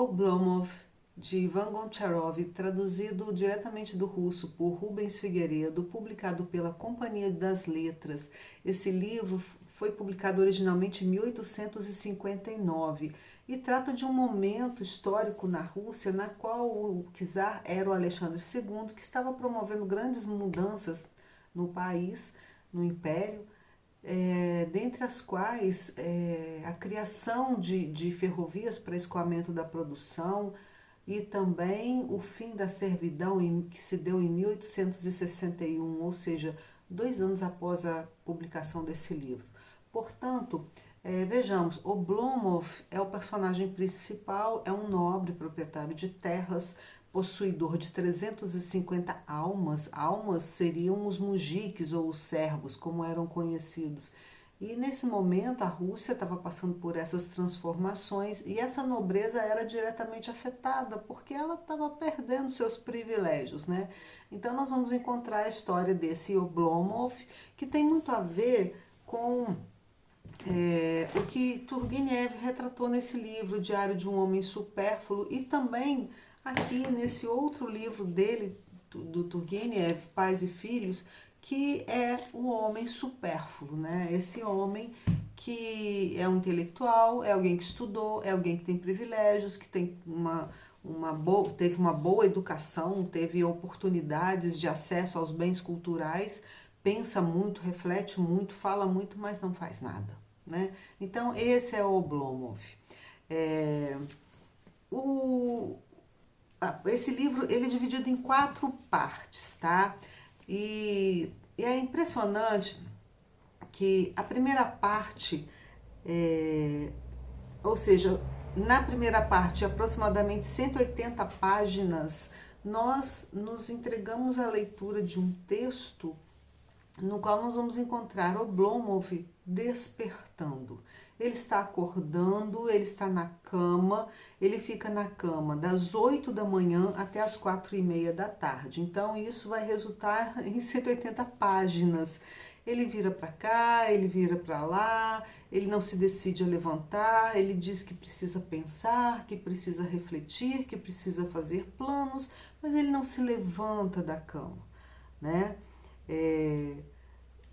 Oblomov, de Ivan Goncharov, traduzido diretamente do russo por Rubens Figueiredo, publicado pela Companhia das Letras. Esse livro foi publicado originalmente em 1859 e trata de um momento histórico na Rússia na qual o czar era o Alexandre II, que estava promovendo grandes mudanças no país, no império, dentre as quais a criação de ferrovias para escoamento da produção e também o fim da servidão que se deu em 1861, ou seja, 2 anos após a publicação desse livro. Portanto, vejamos, Oblomov é o personagem principal, é um nobre proprietário de terras, possuidor de 350 almas. Almas seriam os mujiques ou os servos, como eram conhecidos. E nesse momento a Rússia estava passando por essas transformações e essa nobreza era diretamente afetada porque ela estava perdendo seus privilégios, né? Então nós vamos encontrar a história desse Oblomov, que tem muito a ver com o que Turgenev retratou nesse livro, Diário de um Homem Supérfluo, e também aqui nesse outro livro dele, do Turgenev, Pais e Filhos, que é o homem supérfluo, né? Esse homem que é um intelectual, é alguém que estudou, é alguém que tem privilégios, que tem teve uma boa educação, teve oportunidades de acesso aos bens culturais, pensa muito, reflete muito, fala muito, mas não faz nada, né? Então esse é o Oblomov. É, o, Esse livro ele é dividido em 4 partes, tá? E é impressionante que a primeira parte, ou seja, na primeira parte, aproximadamente 180 páginas, nós nos entregamos à leitura de um texto no qual nós vamos encontrar Oblomov despertando. Ele está acordando, ele está na cama, ele fica na cama das 8 da manhã até as 4h30 da tarde. Então isso vai resultar em 180 páginas. Ele vira para cá, ele vira para lá, ele não se decide a levantar, ele diz que precisa pensar, que precisa refletir, que precisa fazer planos, mas ele não se levanta da cama, né?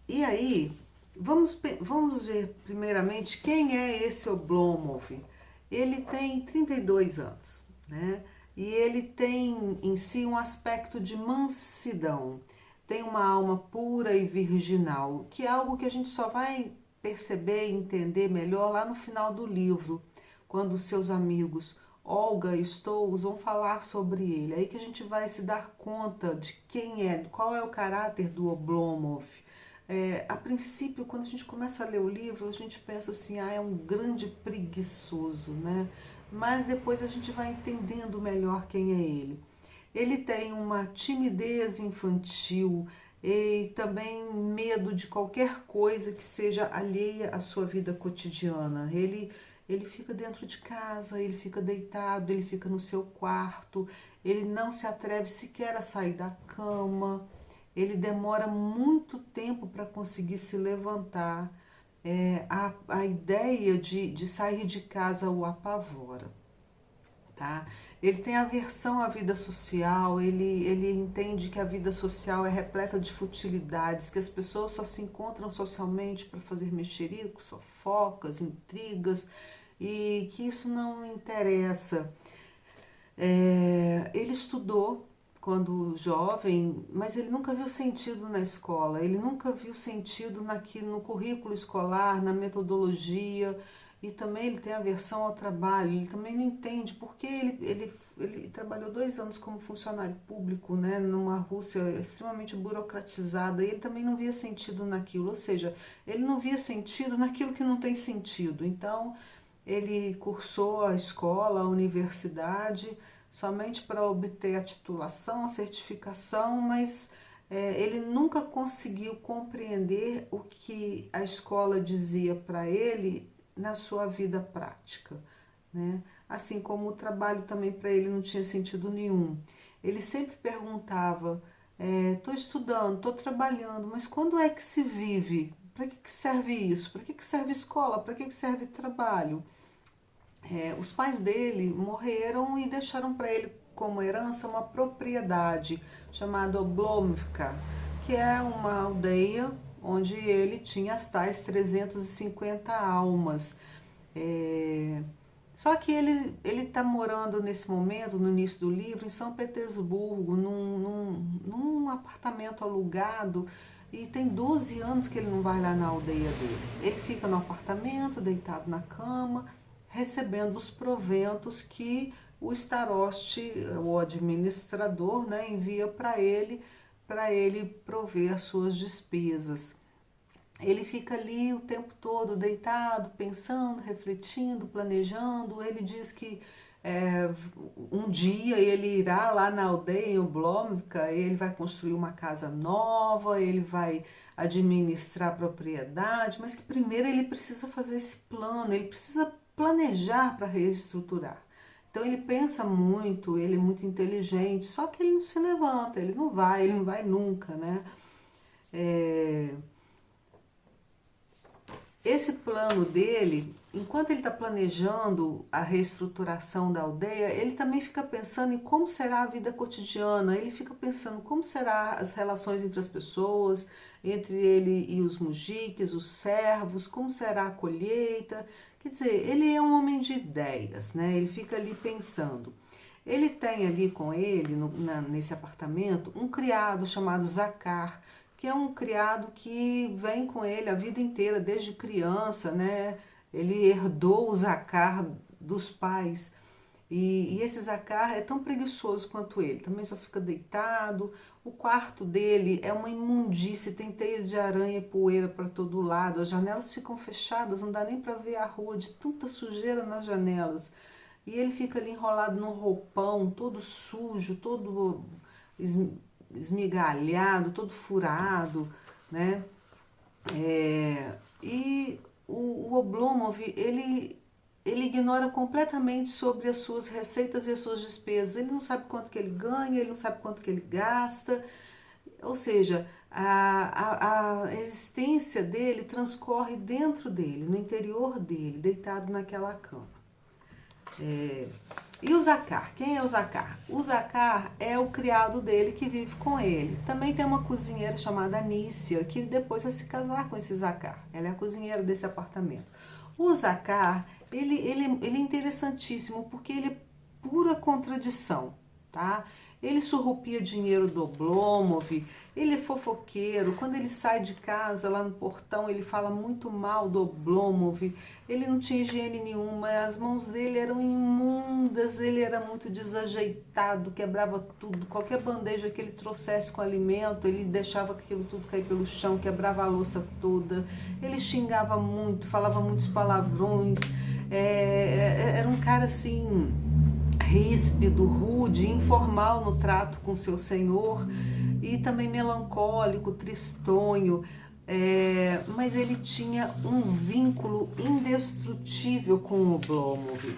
E aí, vamos ver primeiramente quem é esse Oblomov. Ele tem 32 anos, né? E ele tem em si um aspecto de mansidão. Tem uma alma pura e virginal, que é algo que a gente só vai perceber e entender melhor lá no final do livro, quando seus amigos Olga e Stolz vão falar sobre ele. Aí que a gente vai se dar conta de quem é, qual é o caráter do Oblomov. A princípio, quando a gente começa a ler o livro, a gente pensa assim, é um grande preguiçoso, né? Mas depois a gente vai entendendo melhor quem é ele. Ele tem uma timidez infantil e também medo de qualquer coisa que seja alheia à sua vida cotidiana. Ele fica dentro de casa, ele fica deitado, ele fica no seu quarto, ele não se atreve sequer a sair da cama, ele demora muito tempo para conseguir se levantar. A ideia de sair de casa o apavora, tá? Ele tem aversão à vida social, ele entende que a vida social é repleta de futilidades, que as pessoas só se encontram socialmente para fazer mexericos, fofocas, intrigas, e que isso não interessa. Ele estudou quando jovem, mas ele nunca viu sentido na escola, ele nunca viu sentido no currículo escolar, na metodologia, e também ele tem aversão ao trabalho, ele também não entende porque ele trabalhou 2 anos como funcionário público, né, numa Rússia extremamente burocratizada, e ele também não via sentido naquilo, ou seja, ele não via sentido naquilo que não tem sentido. Então ele cursou a escola, a universidade, somente para obter a titulação, a certificação, mas ele nunca conseguiu compreender o que a escola dizia para ele na sua vida prática, né? Assim como o trabalho também para ele não tinha sentido nenhum. Ele sempre perguntava, estou estudando, estou trabalhando, mas quando é que se vive? Para que serve isso? Para que serve escola? Para que serve trabalho? Os pais dele morreram e deixaram para ele como herança uma propriedade chamada Oblomvka, que é uma aldeia onde ele tinha as tais 350 almas. É, Só que ele está morando nesse momento, no início do livro, em São Petersburgo, num apartamento alugado, e tem 12 anos que ele não vai lá na aldeia dele. Ele fica no apartamento, deitado na cama, recebendo os proventos que o staroste, o administrador, né, envia para ele prover as suas despesas. Ele fica ali o tempo todo deitado, pensando, refletindo, planejando. Ele diz que um dia ele irá lá na aldeia, em Oblomvka, ele vai construir uma casa nova, ele vai administrar a propriedade, mas que primeiro ele precisa fazer esse plano, ele precisa planejar para reestruturar. Então ele pensa muito, ele é muito inteligente, só que ele não se levanta, ele não vai nunca, né? É, Esse plano dele, enquanto ele está planejando a reestruturação da aldeia, ele também fica pensando em como será a vida cotidiana, ele fica pensando como será as relações entre as pessoas, entre ele e os mujiques, os servos, como será a colheita. Quer dizer, ele é um homem de ideias, né? Ele fica ali pensando. Ele tem ali com ele, nesse apartamento, um criado chamado Zakar, que é um criado que vem com ele a vida inteira, desde criança, né? Ele herdou o Zakar dos pais. E esse Zakar é tão preguiçoso quanto ele, também só fica deitado. O quarto dele é uma imundície, tem teia de aranha e poeira para todo lado. As janelas ficam fechadas, não dá nem para ver a rua de tanta sujeira nas janelas. E ele fica ali enrolado num roupão, todo sujo, todo esmigalhado, todo furado, né? E o Oblomov, ele ignora completamente sobre as suas receitas e as suas despesas. Ele não sabe quanto que ele ganha, ele não sabe quanto que ele gasta. Ou seja, a existência dele transcorre dentro dele, no interior dele, deitado naquela cama. E o Zakar? Quem é o Zakar? O Zakar é o criado dele que vive com ele. Também tem uma cozinheira chamada Anícia, que depois vai se casar com esse Zakar. Ela é a cozinheira desse apartamento. O Zakar, ele é interessantíssimo porque ele é pura contradição, tá? Ele surrupia dinheiro do Oblomov, ele é fofoqueiro. Quando ele sai de casa, lá no portão, ele fala muito mal do Oblomov. Ele não tinha higiene nenhuma, as mãos dele eram imundas, ele era muito desajeitado, quebrava tudo. Qualquer bandeja que ele trouxesse com alimento, ele deixava aquilo tudo cair pelo chão, quebrava a louça toda. Ele xingava muito, falava muitos palavrões. Era um cara assim ríspido, rude, informal no trato com seu senhor e também melancólico, tristonho, mas ele tinha um vínculo indestrutível com o Oblomov.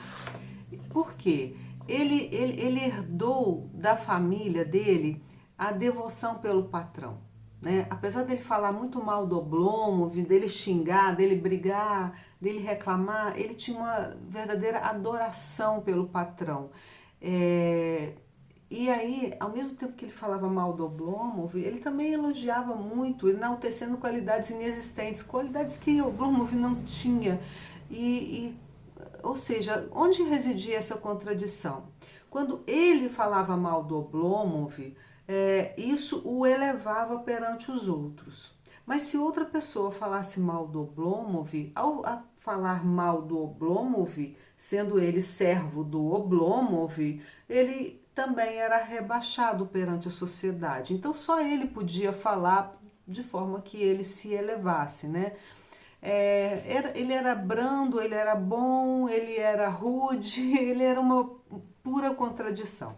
Por quê? Ele herdou da família dele a devoção pelo patrão. Né? Apesar dele falar muito mal do Oblomov, dele xingar, dele brigar, dele reclamar, ele tinha uma verdadeira adoração pelo patrão. E aí, ao mesmo tempo que ele falava mal do Oblomov, ele também elogiava muito, enaltecendo qualidades inexistentes, qualidades que o Oblomov não tinha. Ou seja, onde residia essa contradição? Quando ele falava mal do Oblomov, isso o elevava perante os outros. Mas se outra pessoa falasse mal do Oblomov, ao falar mal do Oblomov, sendo ele servo do Oblomov, ele também era rebaixado perante a sociedade. Então só ele podia falar de forma que ele se elevasse, né? Ele era brando, ele era bom, ele era rude, ele era uma pura contradição.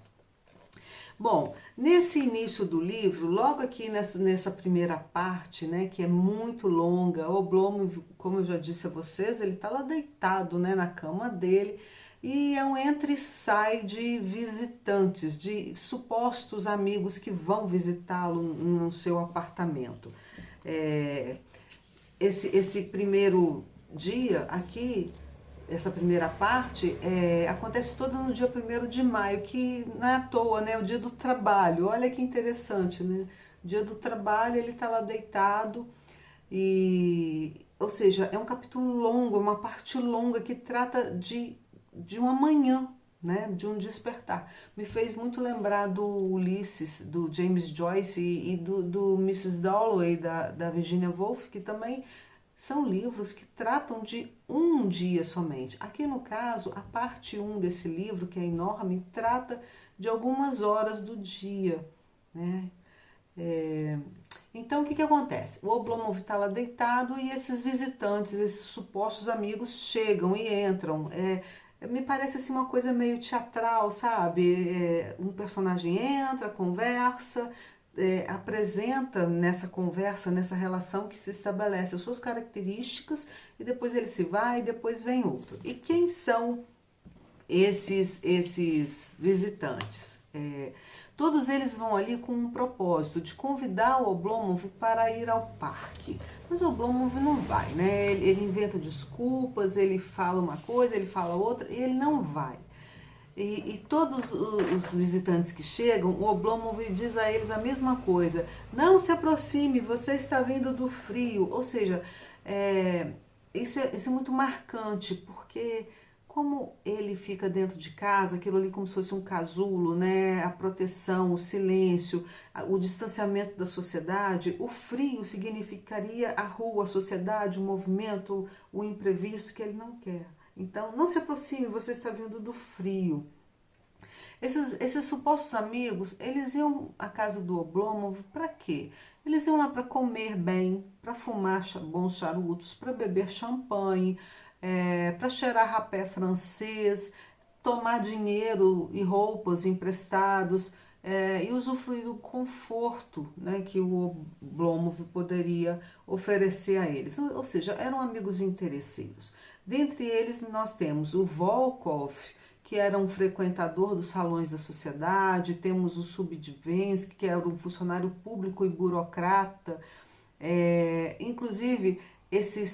Bom, nesse início do livro, logo aqui nessa primeira parte, né, que é muito longa, o Oblomov, como eu já disse a vocês, ele está lá deitado, né, na cama dele, e é um entra e sai de visitantes, de supostos amigos que vão visitá-lo no seu apartamento. Esse primeiro dia aqui, essa primeira parte, acontece toda no dia 1º de maio, que não é à toa, né? O dia do trabalho. Olha que interessante, né? O dia do trabalho, ele está lá deitado e, ou seja, é um capítulo longo, é uma parte longa que trata de uma manhã, né? De um despertar. Me fez muito lembrar do Ulisses, do James Joyce e do Mrs. Dalloway, da Virginia Woolf, que também são livros que tratam de um dia somente. Aqui no caso, a parte 1 desse livro, que é enorme, trata de algumas horas do dia, né? Então, o que acontece? O Oblomov está lá deitado e esses visitantes, esses supostos amigos, chegam e entram. Me parece assim uma coisa meio teatral, sabe? Um personagem entra, conversa, apresenta nessa conversa, nessa relação que se estabelece as suas características e depois ele se vai e depois vem outro. E quem são esses visitantes? Todos eles vão ali com um propósito de convidar o Oblomov para ir ao parque. Mas o Oblomov não vai, né? Ele inventa desculpas, ele fala uma coisa, ele fala outra e ele não vai. E todos os visitantes que chegam, o Oblomov diz a eles a mesma coisa. Não se aproxime, você está vindo do frio. Ou seja, isso é muito marcante, porque como ele fica dentro de casa, aquilo ali como se fosse um casulo, né? A proteção, o silêncio, o distanciamento da sociedade, o frio significaria a rua, a sociedade, o movimento, o imprevisto que ele não quer. Então, não se aproxime, você está vindo do frio. Esses supostos amigos, eles iam à casa do Oblomov para quê? Eles iam lá para comer bem, para fumar bons charutos, para beber champanhe, para cheirar rapé francês, tomar dinheiro e roupas emprestados, e usufruir do conforto, né, que o Oblomov poderia oferecer a eles. Ou seja, eram amigos interesseiros. Dentre eles nós temos o Volkov, que era um frequentador dos salões da sociedade, temos o Subdivensky, que era um funcionário público e burocrata. Inclusive, esse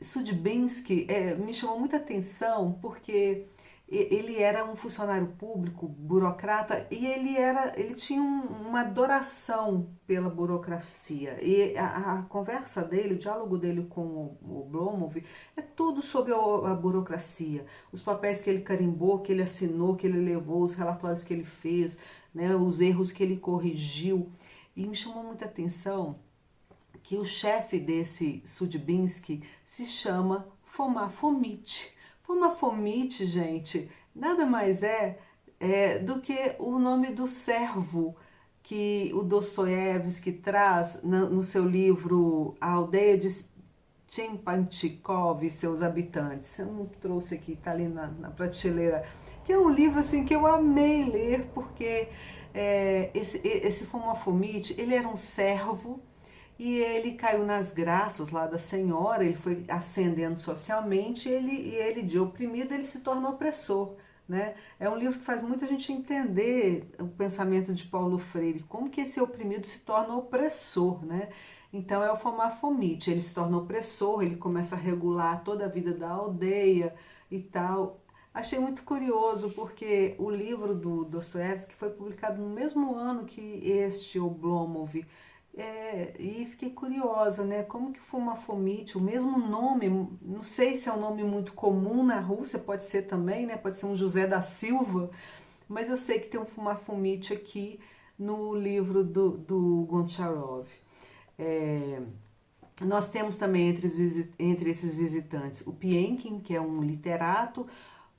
Sudbensky me chamou muita atenção porque ele era um funcionário público, burocrata, e ele tinha uma adoração pela burocracia. E a conversa dele, o diálogo dele com o Oblomov é tudo sobre a burocracia. Os papéis que ele carimbou, que ele assinou, que ele levou, os relatórios que ele fez, né, os erros que ele corrigiu. E me chamou muita atenção que o chefe desse Sudbensky se chama Foma Fomitch. Foma Fomitch, gente, nada mais do que o nome do servo que o Dostoiévski traz no seu livro A Aldeia de Tchempanchikov e seus habitantes. Eu não trouxe aqui, está ali na prateleira. Que é um livro assim que eu amei ler, porque esse Foma Fomitch, ele era um servo e ele caiu nas graças lá da senhora, ele foi ascendendo socialmente, e ele de oprimido, ele se torna opressor, né? É um livro que faz muita gente entender o pensamento de Paulo Freire, como que esse oprimido se torna opressor, né? Então é o Foma Fomitch, ele se torna opressor, ele começa a regular toda a vida da aldeia e tal. Achei muito curioso, porque o livro do Dostoiévski foi publicado no mesmo ano que este Oblomov. E fiquei curiosa, né? Como que Foma Fomitch, o mesmo nome, não sei se é um nome muito comum na Rússia, pode ser também, né? Pode ser um José da Silva, mas eu sei que tem um Foma Fomitch aqui no livro do Goncharov. Nós temos também entre esses visitantes o Pienkin, que é um literato,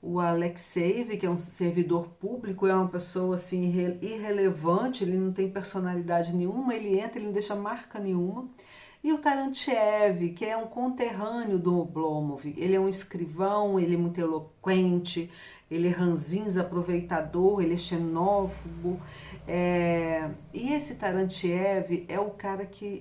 o Alexeyev, que é um servidor público, é uma pessoa assim irrelevante, ele não tem personalidade nenhuma, ele entra, ele não deixa marca nenhuma. E o Tarantiev, que é um conterrâneo do Oblomov, ele é um escrivão, ele é muito eloquente, ele é ranzinza, aproveitador, ele é xenófobo. E esse Tarantiev é o cara que,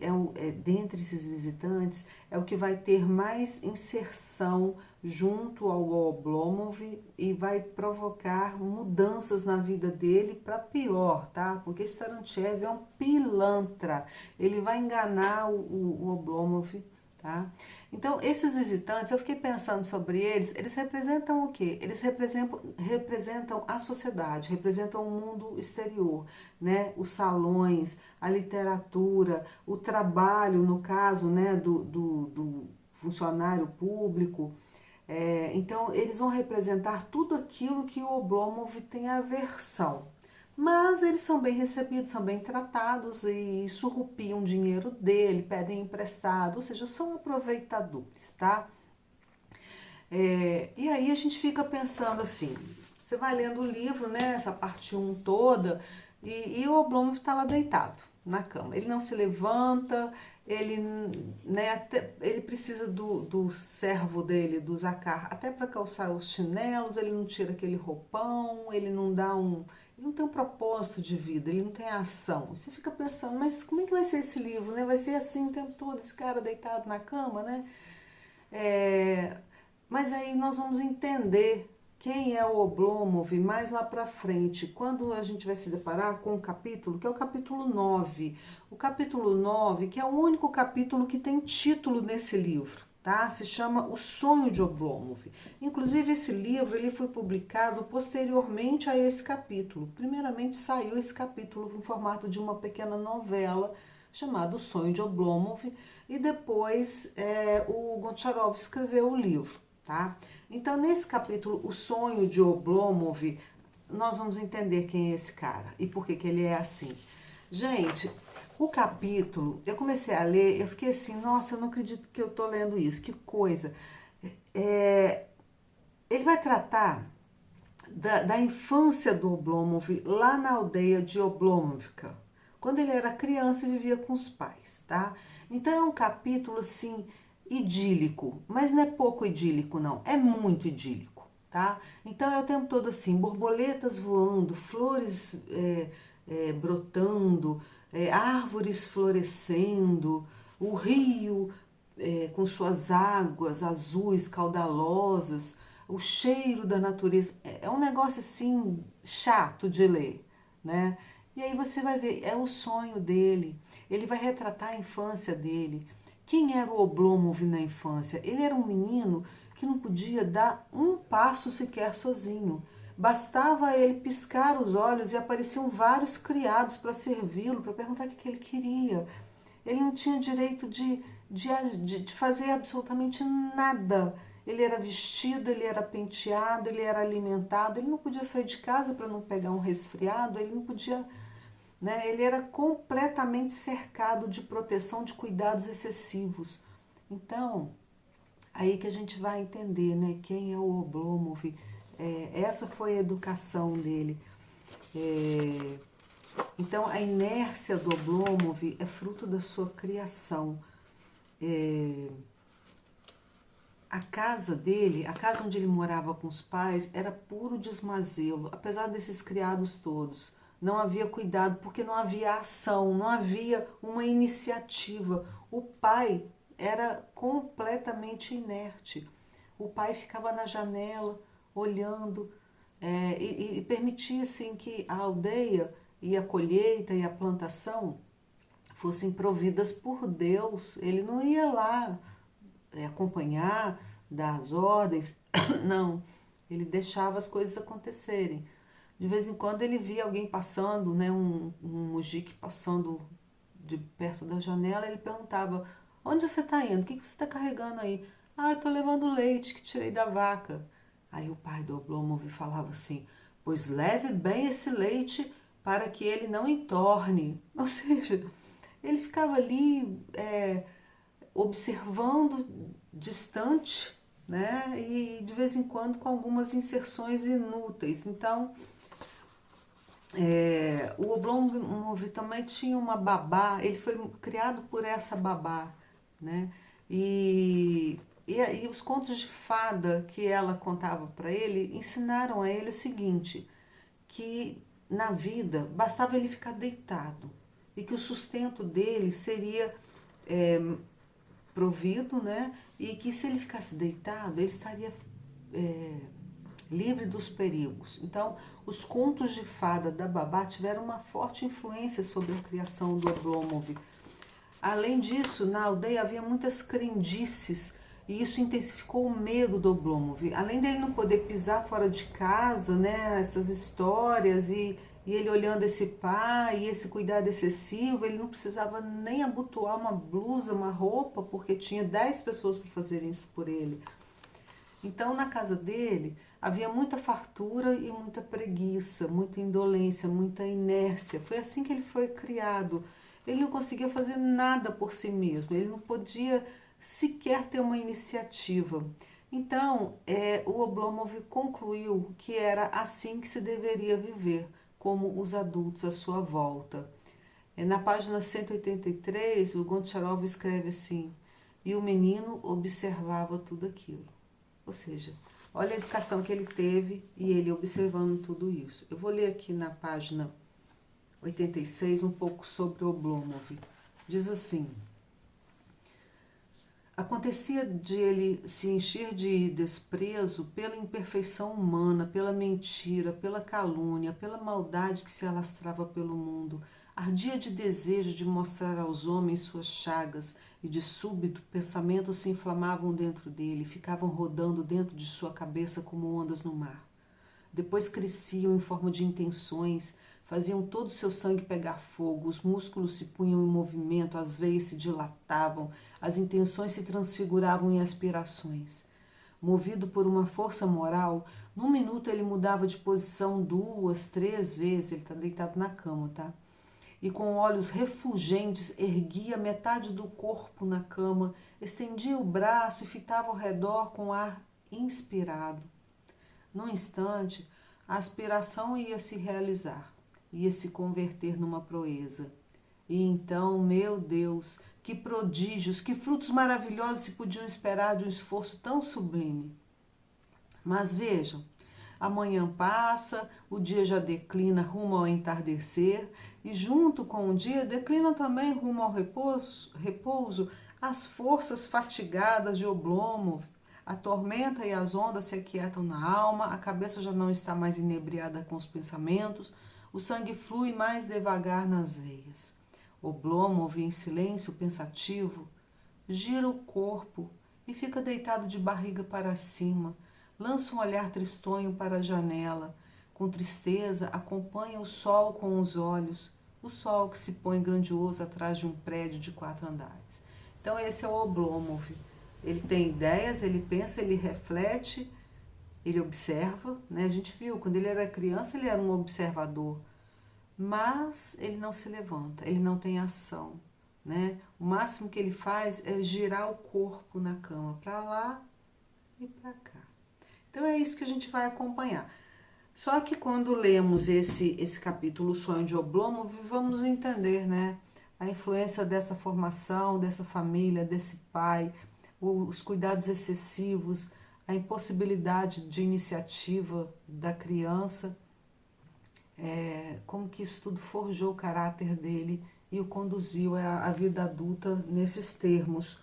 dentre esses visitantes, é o que vai ter mais inserção junto ao Oblomov e vai provocar mudanças na vida dele para pior, tá? Porque esse Tarantiev é um pilantra, ele vai enganar o Oblomov, tá? tá? Então, esses visitantes, eu fiquei pensando sobre eles representam o quê? Eles representam a sociedade, representam o mundo exterior, né? Os salões, a literatura, o trabalho, no caso, né, do funcionário público. Então, eles vão representar tudo aquilo que o Oblomov tem aversão. Mas eles são bem recebidos, são bem tratados e surrupiam dinheiro dele, pedem emprestado, ou seja, são aproveitadores, tá? E aí a gente fica pensando assim, você vai lendo o livro, né, essa parte 1 toda, e o Oblomov está lá deitado na cama. Ele não se levanta, ele, né, ele precisa do servo dele, do Zakhar, até para calçar os chinelos, ele não tira aquele roupão, ele não dá ele não tem um propósito de vida, ele não tem ação. Você fica pensando, mas como é que vai ser esse livro, né? Vai ser assim o tempo todo, esse cara deitado na cama, né? Mas aí nós vamos entender quem é o Oblomov mais lá para frente, quando a gente vai se deparar com o capítulo, que é o capítulo 9. O capítulo 9, que é o único capítulo que tem título nesse livro, tá? Se chama O Sonho de Oblomov. Inclusive, esse livro ele foi publicado posteriormente a esse capítulo. Primeiramente saiu esse capítulo em formato de uma pequena novela chamada O Sonho de Oblomov, e depois o Goncharov escreveu o livro. Tá? Então, nesse capítulo, O Sonho de Oblomov, nós vamos entender quem é esse cara e por que ele é assim. Gente, o capítulo, eu comecei a ler, eu fiquei assim, nossa, eu não acredito que eu tô lendo isso, que coisa. Ele vai tratar da infância do Oblomov lá na aldeia de Oblomovka, quando ele era criança e vivia com os pais, tá? Então é um capítulo assim idílico, mas não é pouco idílico não, é muito idílico, tá? Então é o tempo todo assim, borboletas voando, flores brotando, árvores florescendo, o rio com suas águas azuis, caudalosas, o cheiro da natureza. É um negócio assim chato de ler, né? E aí você vai ver, é o sonho dele. Ele vai retratar a infância dele. Quem era o Oblomov na infância? Ele era um menino que não podia dar um passo sequer sozinho. Bastava ele piscar os olhos e apareciam vários criados para servi-lo, para perguntar o que ele queria. Ele não tinha direito de fazer absolutamente nada. Ele era vestido, ele era penteado, ele era alimentado, ele não podia sair de casa para não pegar um resfriado, ele não podia, né? Ele era completamente cercado de proteção, de cuidados excessivos. Então, aí que a gente vai entender, né, quem é o Oblomov. Essa foi a educação dele. Então, a inércia do Oblomov é fruto da sua criação. A casa dele, a casa onde ele morava com os pais, era puro desmazelo, apesar desses criados todos. Não havia cuidado, porque não havia ação, não havia uma iniciativa. O pai era completamente inerte. O pai ficava na janela, olhando, e permitia assim, que a aldeia e a colheita e a plantação fossem providas por Deus. Ele não ia lá acompanhar, dar as ordens, não. Ele deixava as coisas acontecerem. De vez em quando ele via alguém passando, né, um mujique passando de perto da janela, ele perguntava: onde você está indo? O que você está carregando aí? Ah, eu estou levando leite que tirei da vaca. Aí o pai do Oblomov falava assim: pois leve bem esse leite para que ele não entorne. Ou seja, ele ficava ali observando distante, né? E de vez em quando com algumas inserções inúteis. Então, o Oblomov também tinha uma babá, ele foi criado por essa babá, né? E os contos de fada que ela contava para ele ensinaram a ele o seguinte, que na vida bastava ele ficar deitado e que o sustento dele seria provido, né? E que se ele ficasse deitado, ele estaria livre dos perigos. Então, os contos de fada da babá tiveram uma forte influência sobre a criação do Oblomov. Além disso, na aldeia havia muitas crendices e isso intensificou o medo do Oblomov. Além dele não poder pisar fora de casa, né, essas histórias e ele olhando esse pai e esse cuidado excessivo, ele não precisava nem abotoar uma blusa, uma roupa, porque tinha 10 pessoas para fazerem isso por ele. Então, na casa dele, havia muita fartura e muita preguiça, muita indolência, muita inércia. Foi assim que ele foi criado. Ele não conseguia fazer nada por si mesmo, ele não podia sequer ter uma iniciativa. Então, o Oblomov concluiu que era assim que se deveria viver, como os adultos à sua volta. Na página 183, o Goncharov escreve assim: e o menino observava tudo aquilo. Ou seja, olha a educação que ele teve e ele observando tudo isso. Eu vou ler aqui na página 86 um pouco sobre o Oblomov. Diz assim: acontecia de ele se encher de desprezo pela imperfeição humana, pela mentira, pela calúnia, pela maldade que se alastrava pelo mundo. Ardia de desejo de mostrar aos homens suas chagas, e de súbito pensamentos se inflamavam dentro dele, ficavam rodando dentro de sua cabeça como ondas no mar. Depois cresciam em forma de intenções, faziam todo o seu sangue pegar fogo, os músculos se punham em movimento, as veias se dilatavam, as intenções se transfiguravam em aspirações. Movido por uma força moral, num minuto ele mudava de posição 2, 3 vezes, ele está deitado na cama, tá? E com olhos refulgentes erguia metade do corpo na cama, estendia o braço e fitava ao redor com ar inspirado. Num instante, a aspiração ia se realizar, ia se converter numa proeza. E então, meu Deus, que prodígios, que frutos maravilhosos se podiam esperar de um esforço tão sublime. Mas vejam, a manhã passa, o dia já declina rumo ao entardecer, e junto com o dia declinam também rumo ao repouso as forças fatigadas de Oblomov. A tormenta e as ondas se aquietam na alma, a cabeça já não está mais inebriada com os pensamentos, o sangue flui mais devagar nas veias. Oblomov, em silêncio pensativo, gira o corpo e fica deitado de barriga para cima, lança um olhar tristonho para a janela, com tristeza acompanha o sol com os olhos, o sol que se põe grandioso atrás de um prédio de 4 andares. Então esse é o Oblomov. Ele tem ideias, ele pensa, ele reflete, ele observa, né? A gente viu, quando ele era criança, ele era um observador, mas ele não se levanta, ele não tem ação, né? O máximo que ele faz é girar o corpo na cama, para lá e para cá. Então é isso que a gente vai acompanhar. Só que quando lemos esse capítulo, O Sonho de Oblomov, vamos entender, né, a influência dessa formação, dessa família, desse pai, os cuidados excessivos, a impossibilidade de iniciativa da criança, como que isso tudo forjou o caráter dele e o conduziu à vida adulta nesses termos.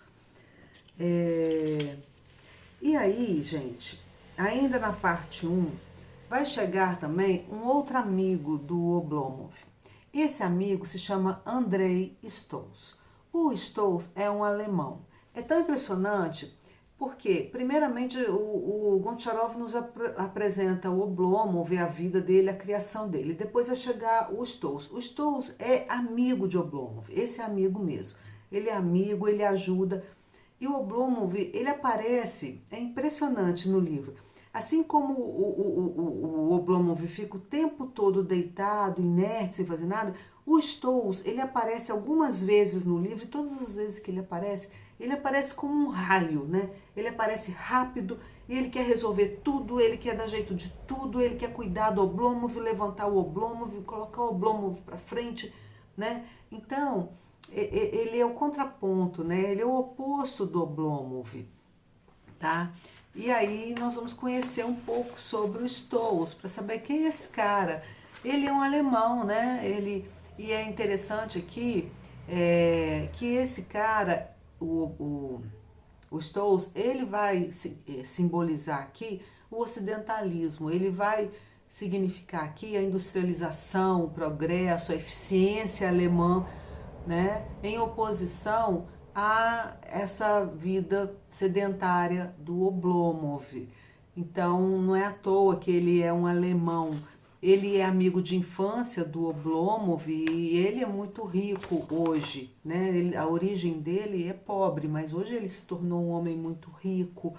E aí, gente, ainda na parte 1, vai chegar também um outro amigo do Oblomov. Esse amigo se chama Andrei Stols. O Stols é um alemão. É tão impressionante porque, primeiramente, o Goncharov nos apresenta o Oblomov, a vida dele, a criação dele. Depois vai chegar o Stols. O Stols é amigo de Oblomov, esse é amigo mesmo. Ele é amigo, ele ajuda. E o Oblomov, ele aparece, é impressionante no livro. Assim como o Oblomov fica o tempo todo deitado, inerte, sem fazer nada, o Stols, ele aparece algumas vezes no livro, e todas as vezes que ele aparece como um raio, né? Ele aparece rápido, e ele quer resolver tudo, ele quer dar jeito de tudo, ele quer cuidar do Oblomov, levantar o Oblomov, colocar o Oblomov para frente, né? Então, ele é o contraponto, né? Ele é o oposto do Oblomov, tá? E aí nós vamos conhecer um pouco sobre o Stols, para saber quem é esse cara. Ele é um alemão, né? E é interessante aqui que esse cara, o Stols, ele vai simbolizar aqui o ocidentalismo, ele vai significar aqui a industrialização, o progresso, a eficiência alemã, né, em oposição a essa vida sedentária do Oblomov. Então, não é à toa que ele é um alemão. Ele é amigo de infância do Oblomov e ele é muito rico hoje, né? A origem dele é pobre, mas hoje ele se tornou um homem muito rico.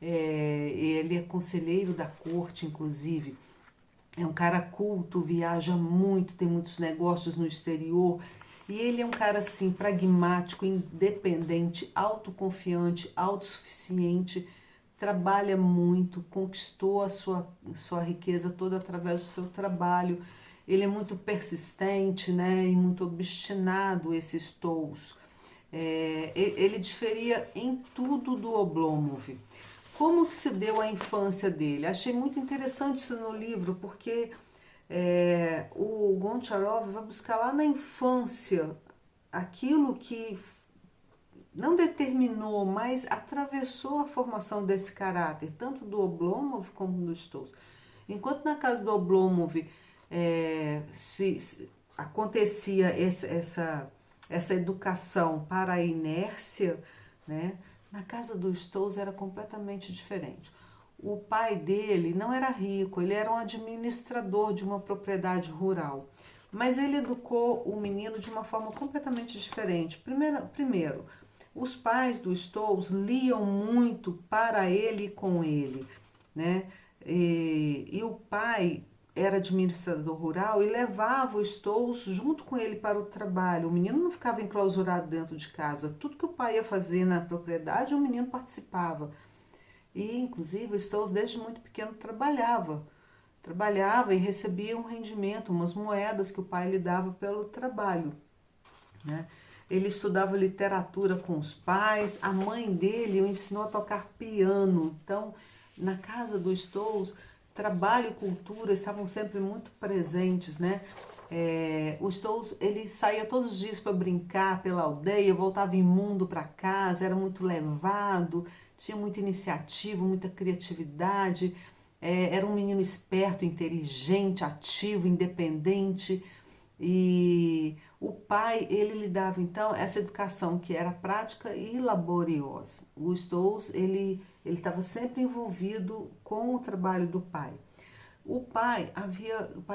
Ele é conselheiro da corte, inclusive. É um cara culto, viaja muito, tem muitos negócios no exterior. E ele é um cara assim, pragmático, independente, autoconfiante, autossuficiente, trabalha muito, conquistou a sua riqueza toda através do seu trabalho. Ele é muito persistente, né, e muito obstinado, esse Stolz. Ele diferia em tudo do Oblomov. Como que se deu a infância dele? Achei muito interessante isso no livro, porque o Goncharov vai buscar lá na infância aquilo que não determinou, mas atravessou a formação desse caráter, tanto do Oblomov como do Stolz. Enquanto na casa do Oblomov se acontecia essa educação para a inércia, né? Na casa do Stolz era completamente diferente. O pai dele não era rico, ele era um administrador de uma propriedade rural. Mas ele educou o menino de uma forma completamente diferente. Primeiro, os pais do Stolz liam muito para ele e com ele, né? E o pai era administrador rural e levava o Stolz junto com ele para o trabalho. O menino não ficava enclausurado dentro de casa. Tudo que o pai ia fazer na propriedade, o menino participava. E, inclusive, o Stolz, desde muito pequeno, trabalhava e recebia um rendimento, umas moedas que o pai lhe dava pelo trabalho, né? Ele estudava literatura com os pais, a mãe dele o ensinou a tocar piano. Então, na casa do Stolz, trabalho e cultura estavam sempre muito presentes, né? O Stolz, ele saía todos os dias para brincar pela aldeia, voltava imundo para casa, era muito levado, tinha muita iniciativa, muita criatividade, era um menino esperto, inteligente, ativo, independente. E o pai, ele lhe dava então essa educação que era prática e laboriosa. O Stolz, ele estava sempre envolvido com o trabalho do pai. O pai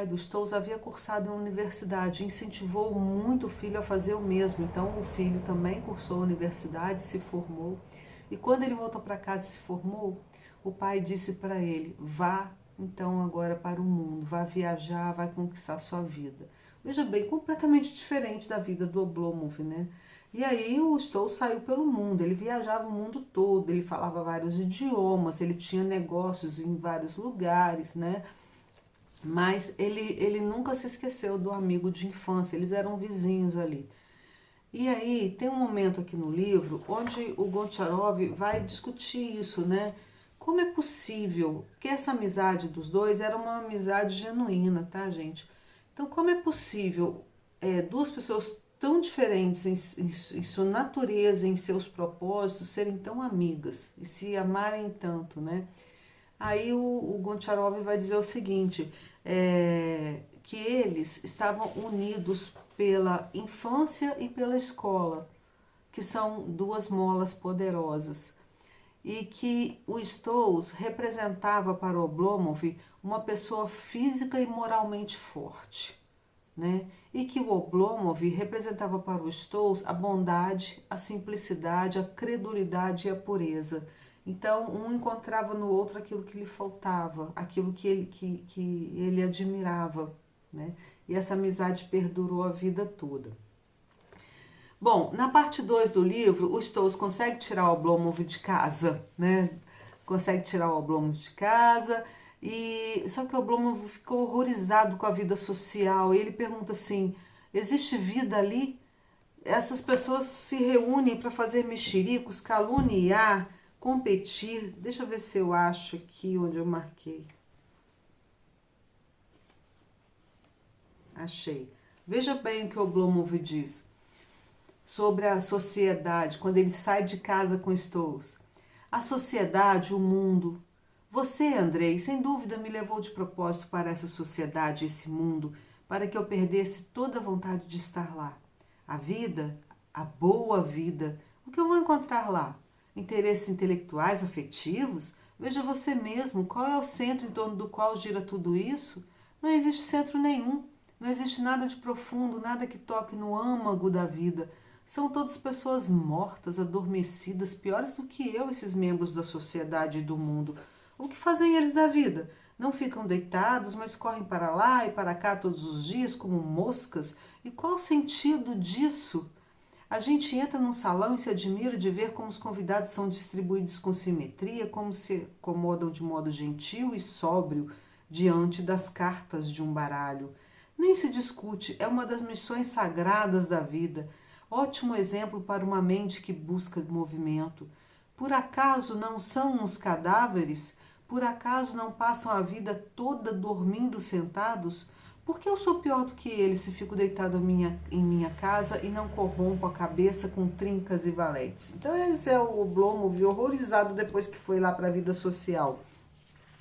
do Stolz havia cursado na universidade, incentivou muito o filho a fazer o mesmo. Então o filho também cursou a universidade, se formou. E quando ele voltou para casa e se formou, o pai disse para ele: vá então agora para o mundo, vá viajar, vai conquistar sua vida. Veja bem, completamente diferente da vida do Oblomov, né? E aí o Stolz saiu pelo mundo, ele viajava o mundo todo, ele falava vários idiomas, ele tinha negócios em vários lugares, né? Mas ele nunca se esqueceu do amigo de infância, eles eram vizinhos ali. E aí tem um momento aqui no livro onde o Goncharov vai discutir isso, né? Como é possível que essa amizade dos dois era uma amizade genuína, tá, gente? Então, como é possível duas pessoas tão diferentes em sua natureza, em seus propósitos, serem tão amigas e se amarem tanto, né? Aí o Goncharov vai dizer o seguinte, que eles estavam unidos pela infância e pela escola, que são duas molas poderosas, e que o Stolz representava para o Oblomov uma pessoa física e moralmente forte, né? E que o Oblomov representava para o Stolz a bondade, a simplicidade, a credulidade e a pureza. Então, um encontrava no outro aquilo que lhe faltava, aquilo que ele admirava, né? E essa amizade perdurou a vida toda. Bom, na parte 2 do livro, o Stolz consegue tirar o Oblomov de casa, né? Consegue tirar o Oblomov de casa, e só que o Oblomov ficou horrorizado com a vida social. E ele pergunta assim: existe vida ali? Essas pessoas se reúnem para fazer mexericos, caluniar, competir. Deixa eu ver se eu acho aqui onde eu marquei. Achei. Veja bem o que o Oblomov diz sobre a sociedade, quando ele sai de casa com Stolz. A sociedade, o mundo. Você, Andrei, sem dúvida me levou de propósito para essa sociedade, esse mundo, para que eu perdesse toda a vontade de estar lá. a vida, a boa vida, o que eu vou encontrar lá? Interesses intelectuais, afetivos? Veja você mesmo, qual é o centro em torno do qual gira tudo isso? Não existe centro nenhum, não existe nada de profundo, nada que toque no âmago da vida. São todas pessoas mortas, adormecidas, piores do que eu, esses membros da sociedade e do mundo. O que fazem eles da vida? Não ficam deitados, mas correm para lá e para cá todos os dias como moscas? E qual o sentido disso? A gente entra num salão e se admira de ver como os convidados são distribuídos com simetria, como se acomodam de modo gentil e sóbrio diante das cartas de um baralho. Nem se discute, é uma das missões sagradas da vida. Ótimo exemplo para uma mente que busca movimento. Por acaso não são uns cadáveres? Por acaso não passam a vida toda dormindo sentados? Por que eu sou pior do que eles se fico deitado em minha casa e não corrompo a cabeça com trincas e valetes? Então esse é o Oblomov horrorizado depois que foi lá para a vida social,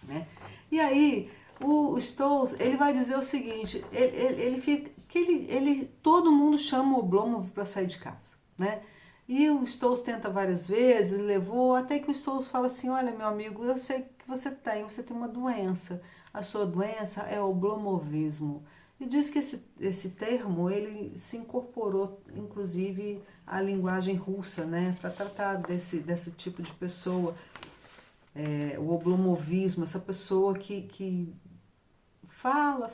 né? E aí o Stolz, ele vai dizer o seguinte, ele fica, que todo mundo chama o Oblomov para sair de casa, né? E o Stolz tenta várias vezes, levou, até que o Stolz fala assim, olha meu amigo, eu sei que você tem uma doença, a sua doença é o oblomovismo. E diz que esse termo, ele se incorporou, inclusive, à linguagem russa, né, para tratar desse tipo de pessoa, o oblomovismo, essa pessoa que fala,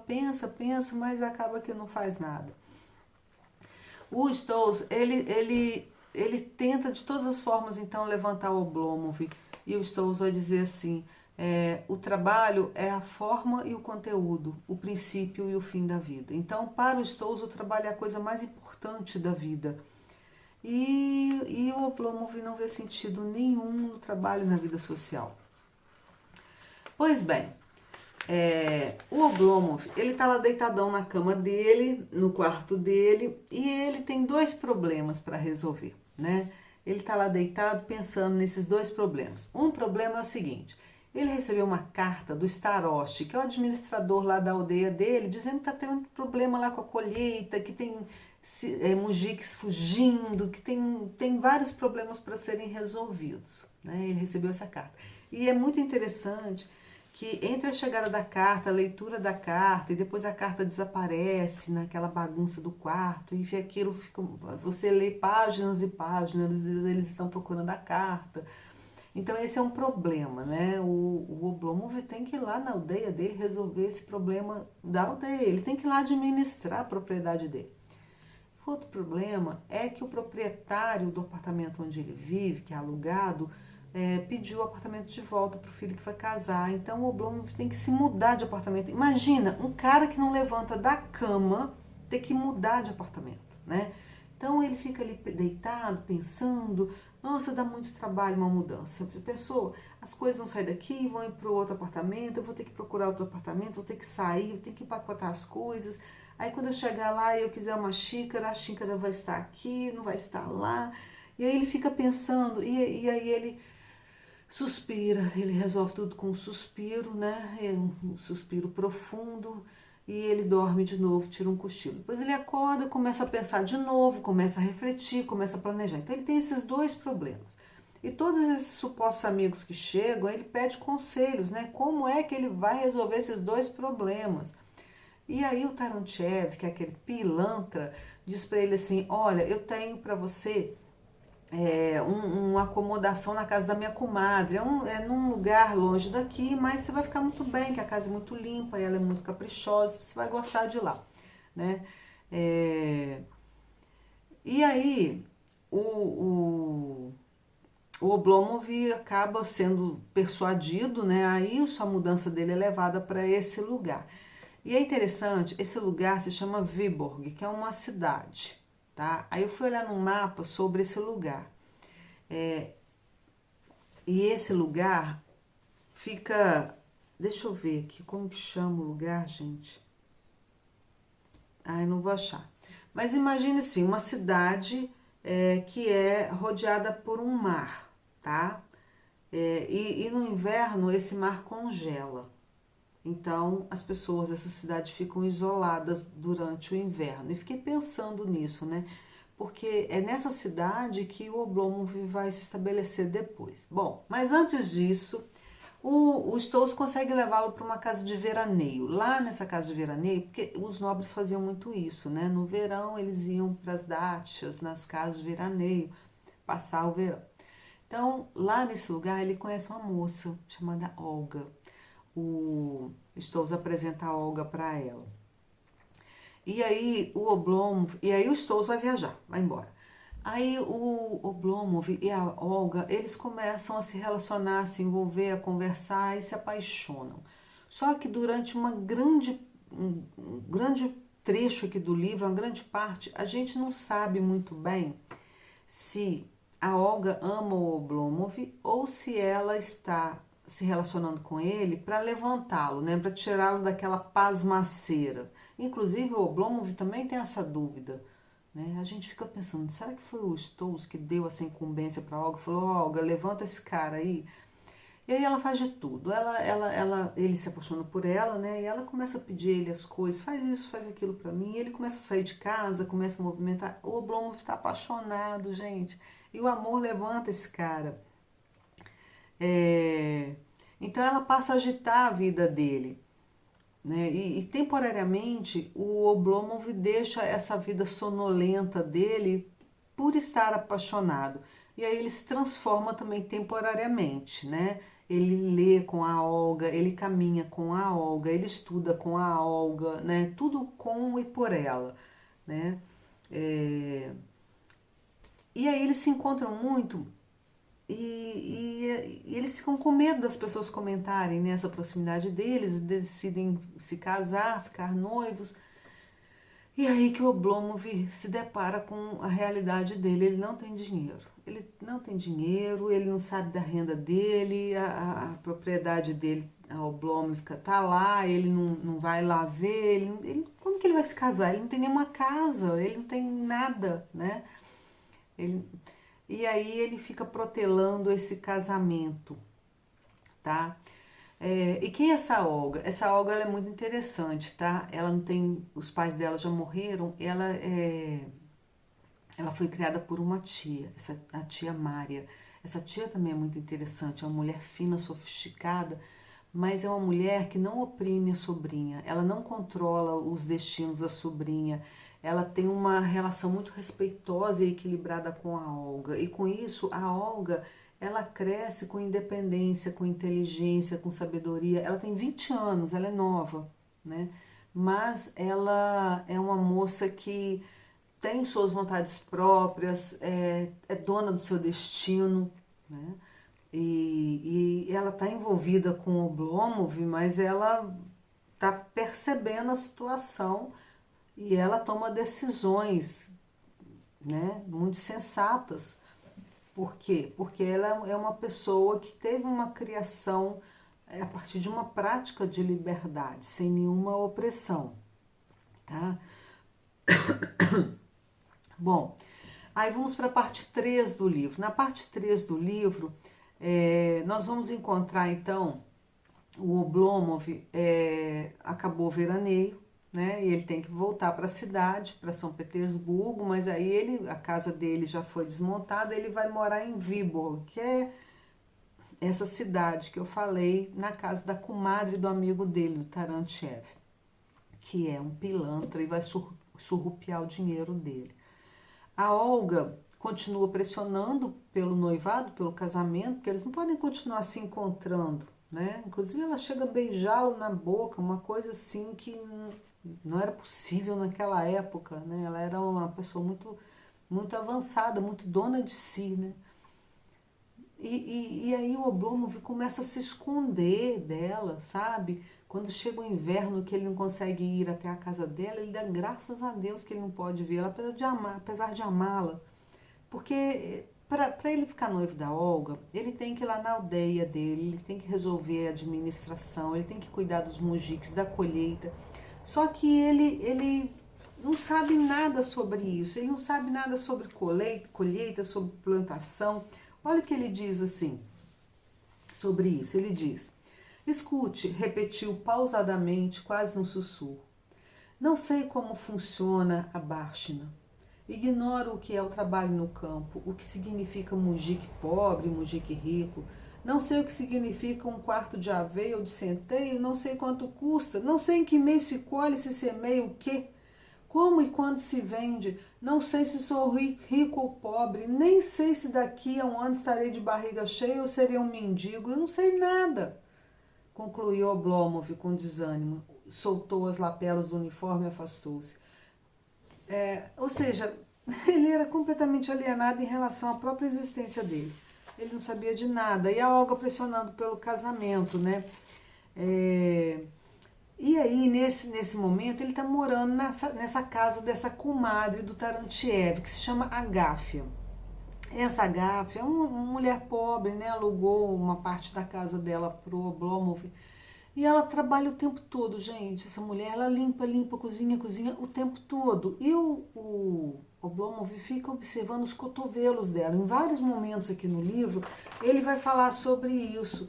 pensa, mas acaba que não faz nada. O Stolz, ele tenta de todas as formas, então, levantar o Oblomov. E o Stolz vai dizer assim, o trabalho é a forma e o conteúdo, o princípio e o fim da vida. Então, para o Stolz, o trabalho é a coisa mais importante da vida. E o Oblomov não vê sentido nenhum no trabalho na vida social. Pois bem, o Oblomov, ele tá lá deitadão na cama dele, no quarto dele, e ele tem dois problemas para resolver, né? Ele tá lá deitado pensando nesses dois problemas. Um problema é o seguinte, ele recebeu uma carta do Starost, que é o administrador lá da aldeia dele, dizendo que tá tendo um problema lá com a colheita, que tem mujiques fugindo, que tem vários problemas para serem resolvidos, né? Ele recebeu essa carta. E é muito interessante que entre a chegada da carta, a leitura da carta, e depois a carta desaparece naquela bagunça do quarto, e aquilo fica, você lê páginas e páginas, eles estão procurando a carta. Então esse é um problema, né? O Oblomov tem que ir lá na aldeia dele resolver esse problema da aldeia, ele tem que ir lá administrar a propriedade dele. Outro problema é que o proprietário do apartamento onde ele vive, que é alugado, pediu o apartamento de volta para o filho que vai casar. Então o Oblomov tem que se mudar de apartamento. Imagina, um cara que não levanta da cama ter que mudar de apartamento, né? Então ele fica ali deitado, pensando, nossa, dá muito trabalho uma mudança. Pessoa, as coisas vão sair daqui, vão ir para o outro apartamento, eu vou ter que procurar outro apartamento, vou ter que sair, vou ter que empacotar as coisas. Aí quando eu chegar lá e eu quiser uma xícara, a xícara vai estar aqui, não vai estar lá. E aí ele fica pensando, e aí ele suspira, ele resolve tudo com um suspiro, né? Um suspiro profundo, e ele dorme de novo, tira um cochilo. Depois ele acorda, começa a pensar de novo, começa a refletir, começa a planejar. Então ele tem esses dois problemas. E todos esses supostos amigos que chegam, ele pede conselhos, né? Como é que ele vai resolver esses dois problemas? E aí o Taranchev, que é aquele pilantra, diz para ele assim, olha, eu tenho para você uma acomodação na casa da minha comadre, é num lugar longe daqui, mas você vai ficar muito bem, que a casa é muito limpa, ela é muito caprichosa, você vai gostar de lá, né? E aí o Oblomov acaba sendo persuadido, né? Aí sua mudança dele é levada para esse lugar. E é interessante, esse lugar se chama Viborg, que é uma cidade, tá? Aí eu fui olhar no mapa sobre esse lugar. E esse lugar fica... Deixa eu ver aqui, como que chama o lugar, gente? Ai, não vou achar. Mas imagine assim, uma cidade que é rodeada por um mar, tá? E no inverno esse mar congela. Então, as pessoas dessa cidade ficam isoladas durante o inverno. E fiquei pensando nisso, né? Porque é nessa cidade que o Oblomov vai se estabelecer depois. Bom, mas antes disso, o Stolz consegue levá-lo para uma casa de veraneio. Lá nessa casa de veraneio, porque os nobres faziam muito isso, né? No verão eles iam para as dachas, nas casas de veraneio, passar o verão. Então, lá nesse lugar, ele conhece uma moça chamada Olga. O Stolz apresenta a Olga para ela. E aí o Stolz vai viajar, vai embora. Aí o Oblomov e a Olga, eles começam a se relacionar, a se envolver, a conversar e se apaixonam. Só que durante um grande trecho aqui do livro, uma grande parte, a gente não sabe muito bem se a Olga ama o Oblomov ou se ela está se relacionando com ele para levantá-lo, né, para tirá-lo daquela pasmaceira. Inclusive o Oblomov também tem essa dúvida, né? A gente fica pensando, será que foi o Stolz que deu essa incumbência para a Olga? Falou, Olga, levanta esse cara aí. E aí ela faz de tudo. Ele se apaixona por ela, né? E ela começa a pedir ele as coisas, faz isso, faz aquilo para mim. E ele começa a sair de casa, começa a movimentar. O Oblomov está apaixonado, gente. E o amor levanta esse cara. Então ela passa a agitar a vida dele, né? E temporariamente o Oblomov deixa essa vida sonolenta dele por estar apaixonado. E aí ele se transforma também temporariamente, né? Ele lê com a Olga, ele caminha com a Olga, ele estuda com a Olga, né? Tudo com e por ela, né? E aí eles se encontram muito e eles ficam com medo das pessoas comentarem nessa proximidade deles, decidem se casar, ficar noivos. E aí que o Oblomov se depara com a realidade dele. Ele não tem dinheiro. Ele não tem dinheiro, ele não sabe da renda dele, a propriedade dele, a Oblomov tá lá, ele não vai lá ver. Como que ele vai se casar? Ele não tem nenhuma casa, ele não tem nada, né? Ele, e aí ele fica protelando esse casamento, tá? E quem é essa Olga? Essa Olga ela é muito interessante, tá? Ela não tem, os pais dela já morreram, ela foi criada por uma tia, a tia Mária. Essa tia também é muito interessante, é uma mulher fina, sofisticada, mas é uma mulher que não oprime a sobrinha, ela não controla os destinos da sobrinha, ela tem uma relação muito respeitosa e equilibrada com a Olga. E com isso, a Olga, ela cresce com independência, com inteligência, com sabedoria. Ela tem 20 anos, ela é nova, né? Mas ela é uma moça que tem suas vontades próprias, é dona do seu destino, né? E ela está envolvida com o Oblomov, mas ela está percebendo a situação e ela toma decisões, né, muito sensatas. Por quê? Porque ela é uma pessoa que teve uma criação a partir de uma prática de liberdade, sem nenhuma opressão, tá? Bom, aí vamos para a parte 3 do livro. Na parte 3 do livro, nós vamos encontrar então o Oblomov acabou o veraneio, né? E ele tem que voltar para a cidade, para São Petersburgo, mas aí a casa dele já foi desmontada, ele vai morar em Viborg, que é essa cidade que eu falei, na casa da comadre do amigo dele, do Tarantiev, que é um pilantra e vai surrupiar o dinheiro dele. A Olga continua pressionando pelo noivado, pelo casamento, porque eles não podem continuar se encontrando, né? Inclusive ela chega a beijá-lo na boca, uma coisa assim que não era possível naquela época, né? Ela era uma pessoa muito avançada, muito dona de si, né? E aí o Oblomov começa a se esconder dela, sabe? Quando chega o inverno que ele não consegue ir até a casa dela, ele dá graças a Deus que ele não pode ver ela, apesar de amá-la. Porque para ele ficar noivo da Olga, ele tem que ir lá na aldeia dele, ele tem que resolver a administração, ele tem que cuidar dos mujiques, da colheita. Só que ele não sabe nada sobre isso, ele não sabe nada sobre colheita, sobre plantação. Olha o que ele diz assim sobre isso. Ele diz: Escute, repetiu pausadamente, quase num sussurro. Não sei como funciona a Bárcina. Ignoro o que é o trabalho no campo, o que significa mujique pobre, mujique rico. Não sei o que significa um quarto de aveia ou de centeio, não sei quanto custa, não sei em que mês se colhe, se semeia o quê. Como e quando se vende, não sei se sou rico ou pobre, nem sei se daqui a um ano estarei de barriga cheia ou serei um mendigo, eu não sei nada, concluiu Oblomov com desânimo. Soltou as lapelas do uniforme e afastou-se. Ou seja, ele era completamente alienado em relação à própria existência dele. Ele não sabia de nada. E a Olga pressionando pelo casamento, né? E aí, nesse momento, ele está morando nessa casa dessa comadre do Tarantiev, que se chama Agáfia. Essa Agáfia é uma mulher pobre, né? Alugou uma parte da casa dela para o Oblomov. E ela trabalha o tempo todo, gente. Essa mulher, ela limpa, cozinha o tempo todo. E o Oblomov fica observando os cotovelos dela. Em vários momentos aqui no livro, ele vai falar sobre isso.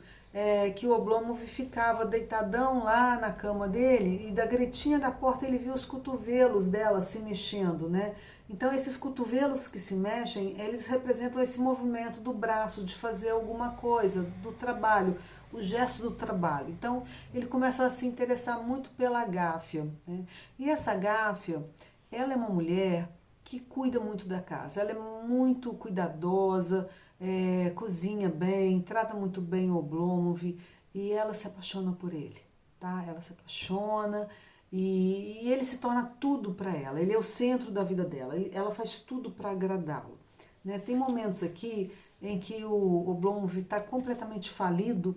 Que o Oblomov ficava deitadão lá na cama dele e da gretinha da porta ele viu os cotovelos dela se mexendo, né? Então esses cotovelos que se mexem, eles representam esse movimento do braço, de fazer alguma coisa, do trabalho, o gesto do trabalho. Então ele começa a se interessar muito pela Agáfia, né? E essa Agáfia, ela é uma mulher que cuida muito da casa, ela é muito cuidadosa, cozinha bem, trata muito bem o Oblomov e ela se apaixona por ele, tá? Ela se apaixona e ele se torna tudo para ela, ele é o centro da vida dela, ela faz tudo para agradá-lo, né? Tem momentos aqui em que o Oblomov está completamente falido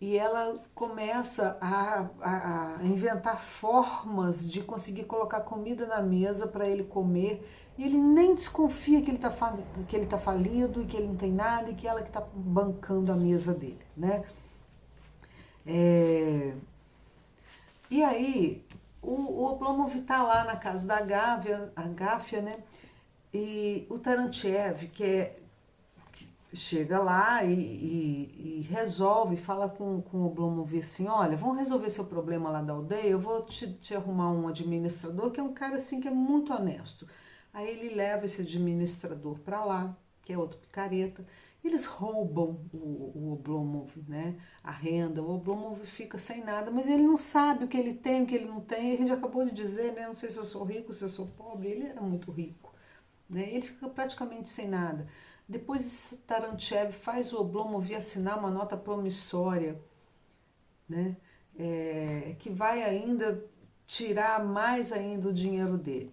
e ela começa a inventar formas de conseguir colocar comida na mesa para ele comer. E ele nem desconfia que ele tá falido e que ele não tem nada e que ela que está bancando a mesa dele, né? E aí, o Oblomov está lá na casa da Agáfia, né? E o Tarantiev, chega lá e resolve, fala com o Oblomov assim, olha, vamos resolver seu problema lá da aldeia, eu vou te arrumar um administrador que é um cara assim que é muito honesto. Aí ele leva esse administrador para lá, que é outro picareta, e eles roubam o Oblomov, né, a renda, o Oblomov fica sem nada, mas ele não sabe o que ele tem, o que ele não tem, ele já acabou de dizer, né, não sei se eu sou rico, se eu sou pobre, ele era muito rico, né, ele fica praticamente sem nada. Depois Tarantiev faz o Oblomov assinar uma nota promissória, né, que vai ainda tirar mais ainda o dinheiro dele.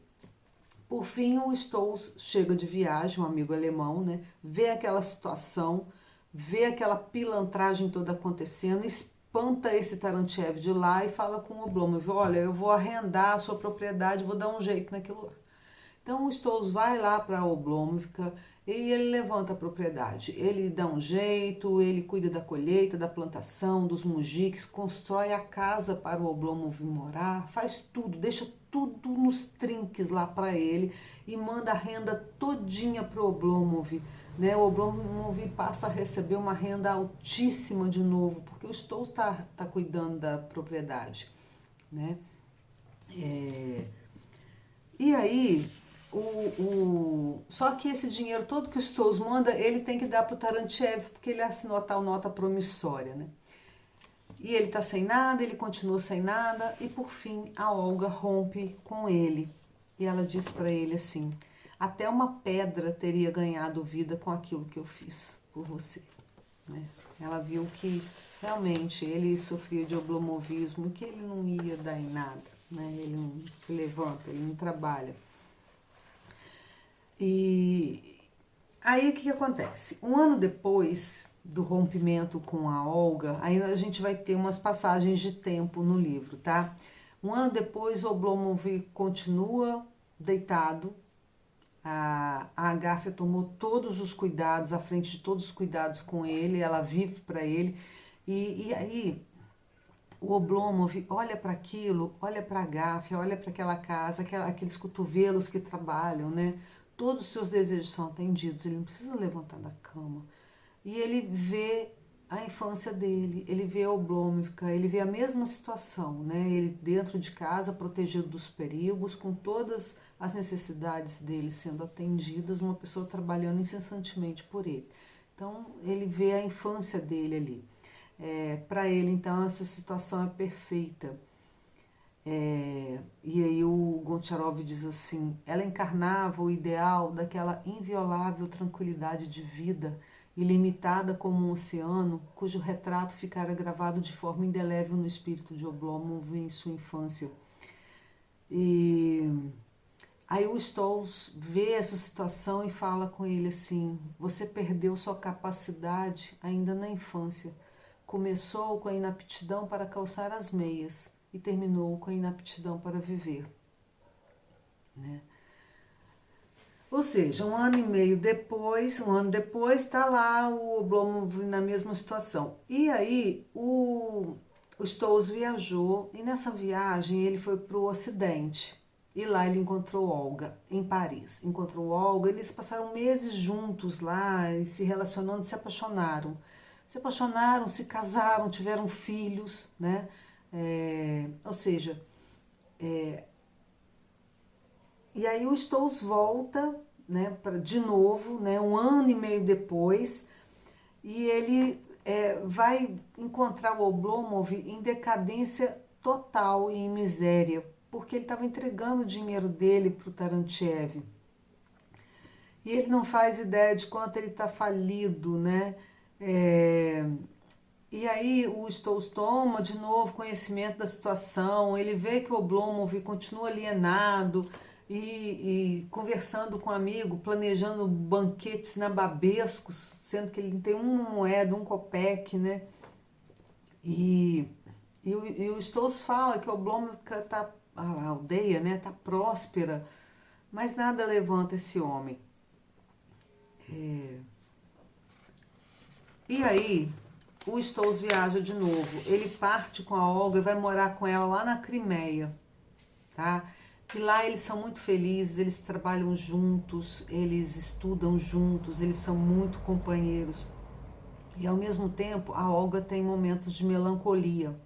Por fim, o Stolz chega de viagem, um amigo alemão, né, vê aquela situação, vê aquela pilantragem toda acontecendo, espanta esse Tarantiev de lá e fala com o Oblomov, olha, eu vou arrendar a sua propriedade, vou dar um jeito naquilo lá. Então o Stolz vai lá para Oblomvika e ele levanta a propriedade. Ele dá um jeito, ele cuida da colheita, da plantação, dos mujiques, constrói a casa para o Oblomov morar, faz tudo, deixa tudo nos trinques lá para ele e manda a renda todinha para o Oblomov. Né? O Oblomov passa a receber uma renda altíssima de novo, porque o Stolz tá cuidando da propriedade. Né? E aí, só que esse dinheiro todo que o Stolz manda, ele tem que dar para o Tarantiev, porque ele assinou a tal nota promissória, né? E ele está sem nada, ele continua sem nada, e por fim a Olga rompe com ele. E ela diz para ele assim, até uma pedra teria ganhado vida com aquilo que eu fiz por você. Né? Ela viu que realmente ele sofria de oblomovismo, que ele não ia dar em nada. Né? Ele não se levanta, ele não trabalha. E aí o que acontece? Um ano depois do rompimento com a Olga, aí a gente vai ter umas passagens de tempo no livro, tá? Um ano depois, o Oblomov continua deitado, a Agáfia tomou todos os cuidados, à frente de todos os cuidados com ele, ela vive para ele, e aí o Oblomov olha para aquilo, olha para a Agáfia, olha para aquela casa, aqueles cotovelos que trabalham, né? Todos os seus desejos são atendidos, ele não precisa levantar da cama. E ele vê a infância dele, ele vê Oblomvika, ele vê a mesma situação, né? Ele dentro de casa, protegido dos perigos, com todas as necessidades dele sendo atendidas, uma pessoa trabalhando incessantemente por ele. Então, ele vê a infância dele ali. Para ele, então, essa situação é perfeita. E aí o Goncharov diz assim, ela encarnava o ideal daquela inviolável tranquilidade de vida, ilimitada como um oceano, cujo retrato ficara gravado de forma indelével no espírito de Oblomov em sua infância. E aí o Stolz vê essa situação e fala com ele assim, você perdeu sua capacidade ainda na infância. Começou com a inaptidão para calçar as meias e terminou com a inaptidão para viver. Né? Ou seja, um ano depois, está lá o Oblomov na mesma situação. E aí o Stolz viajou e nessa viagem ele foi para o Ocidente. E lá ele encontrou Olga, em Paris. Encontrou Olga, eles passaram meses juntos lá, e se relacionando, se apaixonaram. Se casaram, tiveram filhos, né? Ou seja, e aí o Stolz volta, né, de novo, né, um ano e meio depois, e ele vai encontrar o Oblomov em decadência total e em miséria, porque ele estava entregando o dinheiro dele para o Tarantiev. E ele não faz ideia de quanto ele está falido, né? E aí o Stolz toma de novo conhecimento da situação, ele vê que o Oblomov continua alienado e conversando com um amigo, planejando banquetes nababescos, sendo que ele não tem uma moeda, um copec, né? E o Stolz fala que o Oblomov tá, a aldeia, né, tá próspera, mas nada levanta esse homem. E aí o Stolz viaja de novo. Ele parte com a Olga e vai morar com ela lá na Crimeia, tá? E lá eles são muito felizes, eles trabalham juntos, eles estudam juntos, eles são muito companheiros. E ao mesmo tempo, a Olga tem momentos de melancolia.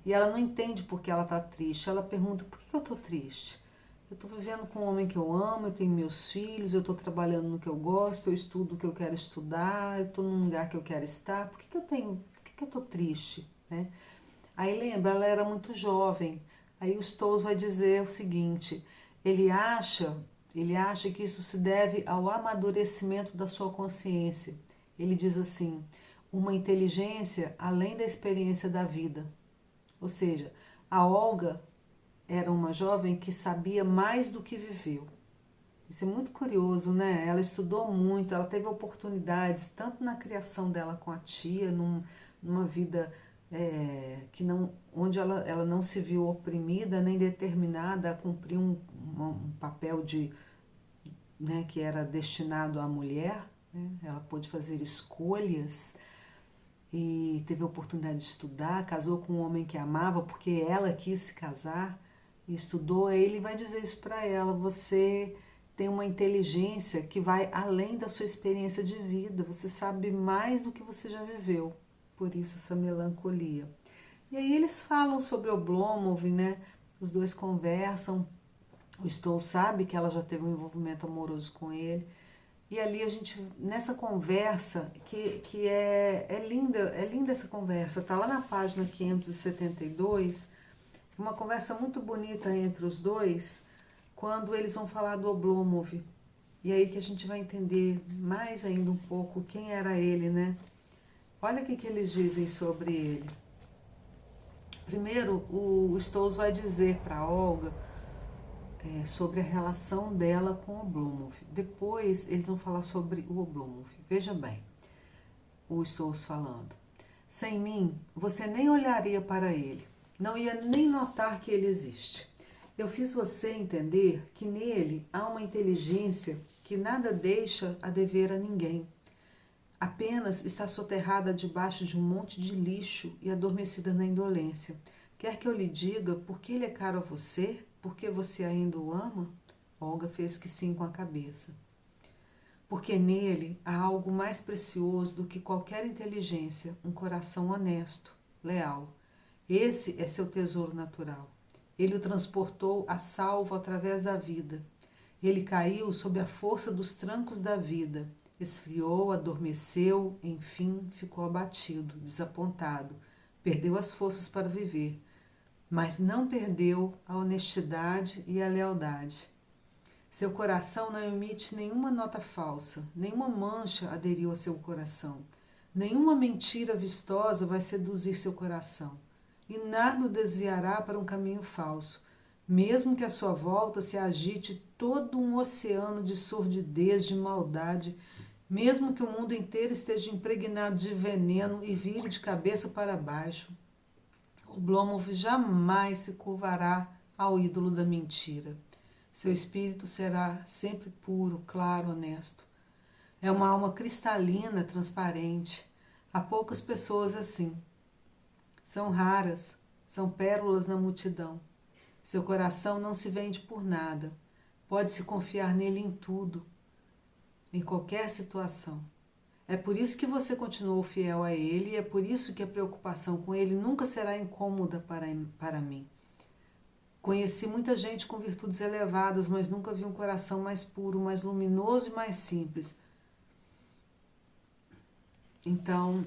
E ela não entende por que ela está triste. Ela pergunta, por que eu estou triste? Eu estou vivendo com um homem que eu amo, eu tenho meus filhos, eu estou trabalhando no que eu gosto, eu estudo o que eu quero estudar, eu estou num lugar que eu quero estar. Por que eu estou triste? Né? Aí lembra, ela era muito jovem. Aí o Stolz vai dizer o seguinte, ele acha que isso se deve ao amadurecimento da sua consciência. Ele diz assim, uma inteligência além da experiência da vida. Ou seja, a Olga era uma jovem que sabia mais do que viveu. Isso é muito curioso, né? Ela estudou muito, ela teve oportunidades, tanto na criação dela com a tia, numa vida que não, onde ela não se viu oprimida nem determinada a cumprir um papel né, que era destinado à mulher. Né? Ela pôde fazer escolhas e teve a oportunidade de estudar, casou com um homem que amava porque ela quis se casar e estudou. Aí ele vai dizer isso para ela, você tem uma inteligência que vai além da sua experiência de vida, você sabe mais do que você já viveu, por isso essa melancolia. E aí eles falam sobre Oblomov, né? Os dois conversam, o Stolz sabe que ela já teve um envolvimento amoroso com ele, e ali a gente, nessa conversa, que é linda essa conversa, tá lá na página 572, uma conversa muito bonita entre os dois, quando eles vão falar do Oblomov. E aí que a gente vai entender mais ainda um pouco quem era ele, né? Olha o que eles dizem sobre ele. Primeiro, o Stolz vai dizer para Olga sobre a relação dela com o Oblomov. Depois, eles vão falar sobre o Oblomov. Veja bem, o Stolz falando. Sem mim, você nem olharia para ele. Não ia nem notar que ele existe. Eu fiz você entender que nele há uma inteligência que nada deixa a dever a ninguém. Apenas está soterrada debaixo de um monte de lixo e adormecida na indolência. Quer que eu lhe diga por que ele é caro a você? Por que você ainda o ama? Olga fez que sim com a cabeça. porque nele há algo mais precioso do que qualquer inteligência, um coração honesto, leal. Esse é seu tesouro natural. Ele o transportou a salvo através da vida. Ele caiu sob a força dos trancos da vida, esfriou, adormeceu, enfim, ficou abatido, desapontado, perdeu as forças para viver, mas não perdeu a honestidade e a lealdade. Seu coração não emite nenhuma nota falsa, nenhuma mancha aderiu a seu coração, nenhuma mentira vistosa vai seduzir seu coração, e nada o desviará para um caminho falso, mesmo que à sua volta se agite todo um oceano de sordidez, de maldade, mesmo que o mundo inteiro esteja impregnado de veneno e vire de cabeça para baixo, Oblomov jamais se curvará ao ídolo da mentira. Seu espírito será sempre puro, claro, honesto. É uma alma cristalina, transparente. Há poucas pessoas assim. São raras, são pérolas na multidão. Seu coração não se vende por nada. Pode-se confiar nele em tudo, em qualquer situação. É por isso que você continuou fiel a ele e é por isso que a preocupação com ele nunca será incômoda para mim. Conheci muita gente com virtudes elevadas, mas nunca vi um coração mais puro, mais luminoso e mais simples. Então,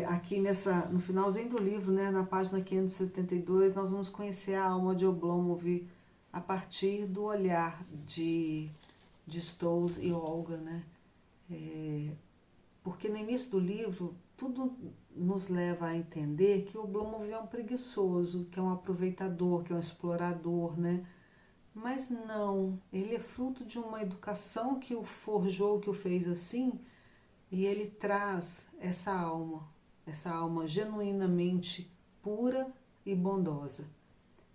aqui no finalzinho do livro, né, na página 572, nós vamos conhecer a alma de Oblomov a partir do olhar de Stolz e Olga, né? Porque no início do livro, tudo nos leva a entender que o Oblomov é um preguiçoso, que é um aproveitador, que é um explorador, né? Mas não, ele é fruto de uma educação que o forjou, que o fez assim, e ele traz essa alma genuinamente pura e bondosa,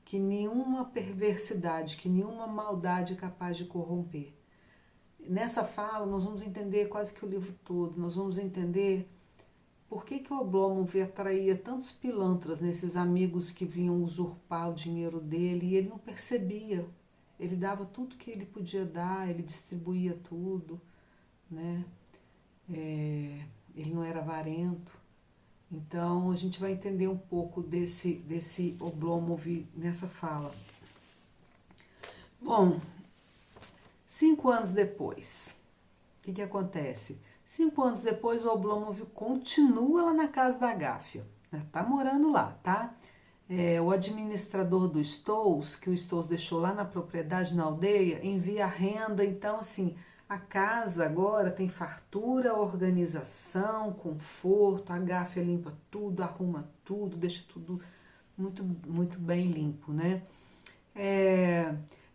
que nenhuma perversidade, que nenhuma maldade é capaz de corromper. Nessa fala, nós vamos entender quase que o livro todo, nós vamos entender por que o Oblomov atraía tantos pilantras nesses amigos que vinham usurpar o dinheiro dele, e ele não percebia. Ele dava tudo que ele podia dar, ele distribuía tudo, né? Ele não era avarento. Então, a gente vai entender um pouco desse Oblomov nessa fala. Bom, 5 anos depois, o que acontece? 5 anos depois, o Oblomov continua lá na casa da Agáfia. Tá morando lá, tá? O administrador do Stolz, que o Stolz deixou lá na propriedade, na aldeia, envia renda. Então, assim, a casa agora tem fartura, organização, conforto. A Agáfia limpa tudo, arruma tudo, deixa tudo muito, muito bem limpo, né?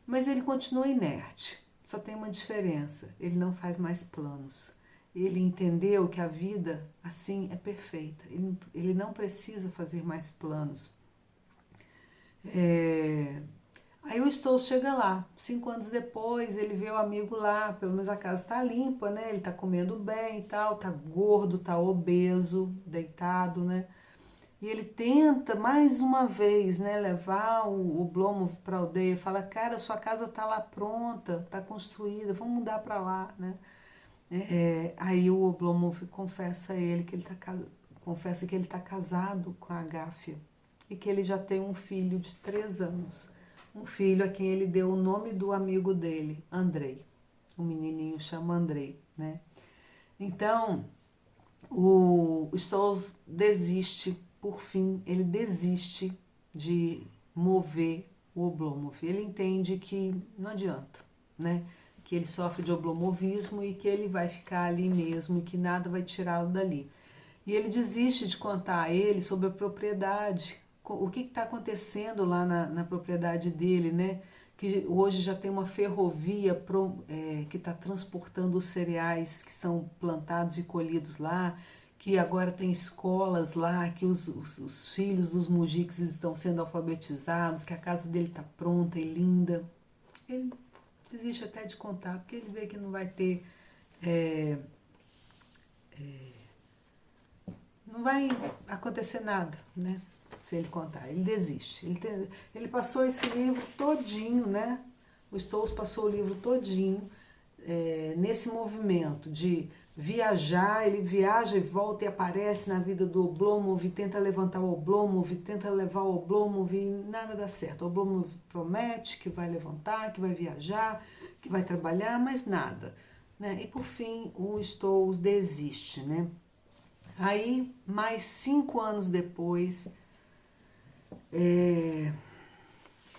Mas ele continua inerte. Só tem uma diferença, ele não faz mais planos. Ele entendeu que a vida assim é perfeita, ele não precisa fazer mais planos. Aí o Stolz chega lá, 5 anos depois, ele vê o amigo lá, pelo menos a casa tá limpa, né? Ele tá comendo bem e tal, tá gordo, tá obeso, deitado, né? E ele tenta mais uma vez, né, levar o Oblomov para a aldeia, fala, cara, sua casa tá lá pronta, tá construída, vamos mudar para lá, né? Aí o Oblomov confessa que ele tá casado com a Agáfia e que ele já tem um filho de 3 anos, um filho a quem ele deu o nome do amigo dele, Andrei. O menininho chama Andrei, né? Então, o Stolz desiste. Por fim, ele desiste de mover o Oblomov. Ele entende que não adianta, né? Que ele sofre de oblomovismo e que ele vai ficar ali mesmo e que nada vai tirá-lo dali. E ele desiste de contar a ele sobre a propriedade, o que está acontecendo lá na propriedade dele, né? Que hoje já tem uma ferrovia que está transportando os cereais que são plantados e colhidos lá, que agora tem escolas lá, que os filhos dos mujiques estão sendo alfabetizados, que a casa dele está pronta e linda. Ele desiste até de contar, porque ele vê que não vai ter... não vai acontecer nada, né? Se ele contar. Ele desiste. Ele passou esse livro todinho, né? O Stolz passou o livro todinho nesse movimento de viajar, ele viaja e volta e aparece na vida do Oblomov, tenta levantar o Oblomov, tenta levar o Oblomov e nada dá certo. O Oblomov promete que vai levantar, que vai viajar, que vai trabalhar, mas nada, né? E por fim o Stolz desiste, né? Aí, mais 5 anos depois, eu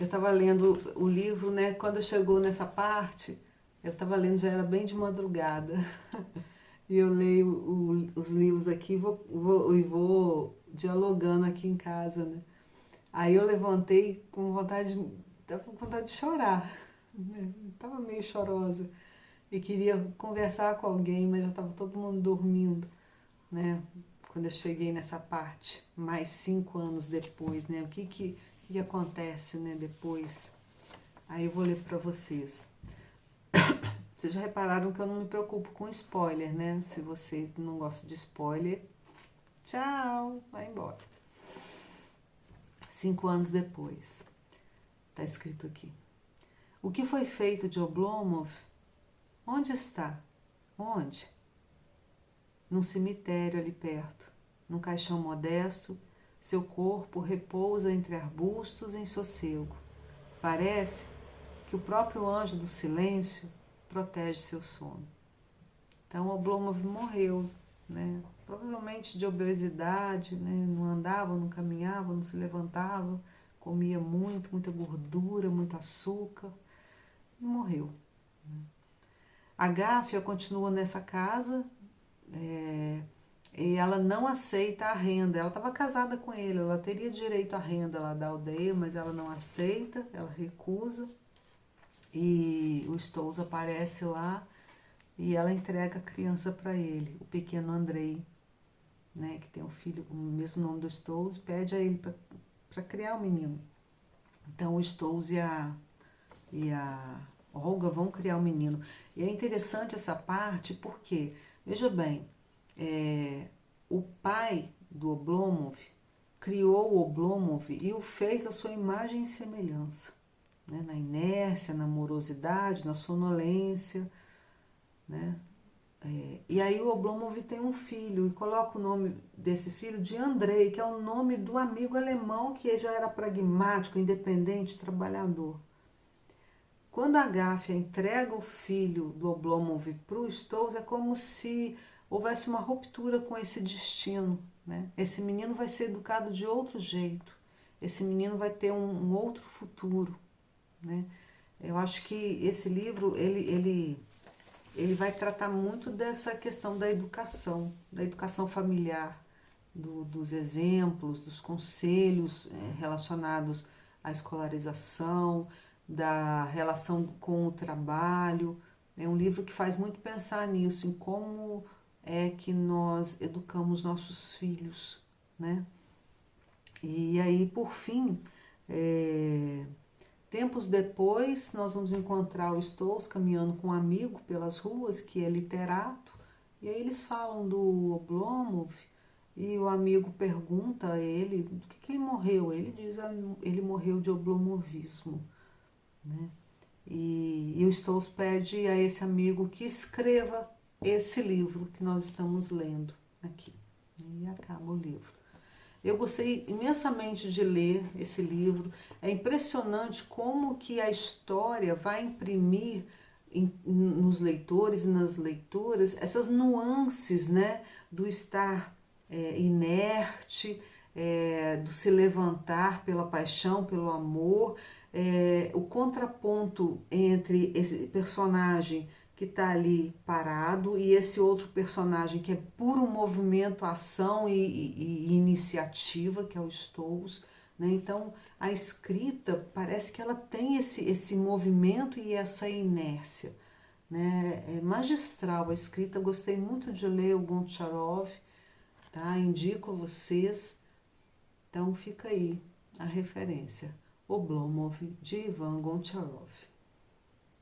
estava lendo o livro, né? Quando chegou nessa parte, eu estava lendo, já era bem de madrugada. E eu leio os livros aqui e vou dialogando aqui em casa, né? Aí eu levantei tava com vontade de chorar, né? Tava meio chorosa e queria conversar com alguém, mas já estava todo mundo dormindo, né? Quando eu cheguei nessa parte, mais 5 anos depois, né? O que acontece, né, depois? Aí eu vou ler para vocês. Vocês já repararam que eu não me preocupo com spoiler, né? Se você não gosta de spoiler, tchau, vai embora. 5 anos depois, tá escrito aqui. O que foi feito de Oblomov? Onde está? Onde? Num cemitério ali perto, num caixão modesto, seu corpo repousa entre arbustos em sossego. Parece que o próprio anjo do silêncio protege seu sono. Então Oblomov morreu, né? Provavelmente de obesidade, né? Não andava, não caminhava, não se levantava, comia muito, muita gordura, muito açúcar e morreu. A Gáfia continua nessa casa e ela não aceita a renda. Ela estava casada com ele, ela teria direito à renda lá da aldeia, mas ela não aceita, ela recusa. E o Stolz aparece lá e ela entrega a criança para ele, o pequeno Andrei, né, que tem um filho com o mesmo nome do Stolz, pede a ele para criar o menino. Então o Stolz e a Olga vão criar o menino. E é interessante essa parte porque, veja bem, o pai do Oblomov criou o Oblomov e o fez à sua imagem e semelhança, né, na inércia, na morosidade, na sonolência, né? E aí o Oblomov tem um filho e coloca o nome desse filho de Andrei, que é o nome do amigo alemão que já era pragmático, independente, trabalhador. Quando a Gáfia entrega o filho do Oblomov para o Stolz, é como se houvesse uma ruptura com esse destino, né? Esse menino vai ser educado de outro jeito, esse menino vai ter um outro futuro, né? Eu acho que esse livro, ele vai tratar muito dessa questão da educação familiar, dos exemplos, dos conselhos relacionados à escolarização, da relação com o trabalho. É um livro que faz muito pensar nisso, em como é que nós educamos nossos filhos, né? E aí, por fim, tempos depois, nós vamos encontrar o Stolz caminhando com um amigo pelas ruas, que é literato, e aí eles falam do Oblomov, e o amigo pergunta a ele do que ele morreu. Ele diz que ele morreu de oblomovismo, né? E o Stolz pede a esse amigo que escreva esse livro que nós estamos lendo aqui. E acaba o livro. Eu gostei imensamente de ler esse livro. É impressionante como que a história vai imprimir nos leitores e nas leitoras essas nuances, né, do estar inerte, do se levantar pela paixão, pelo amor, o contraponto entre esse personagem que está ali parado e esse outro personagem que é puro movimento, ação e iniciativa, que é o Stolz, né? Então a escrita parece que ela tem esse movimento e essa inércia, né? É magistral a escrita, gostei muito de ler o Goncharov, tá? Indico a vocês, então fica aí a referência, Oblomov, de Ivan Goncharov.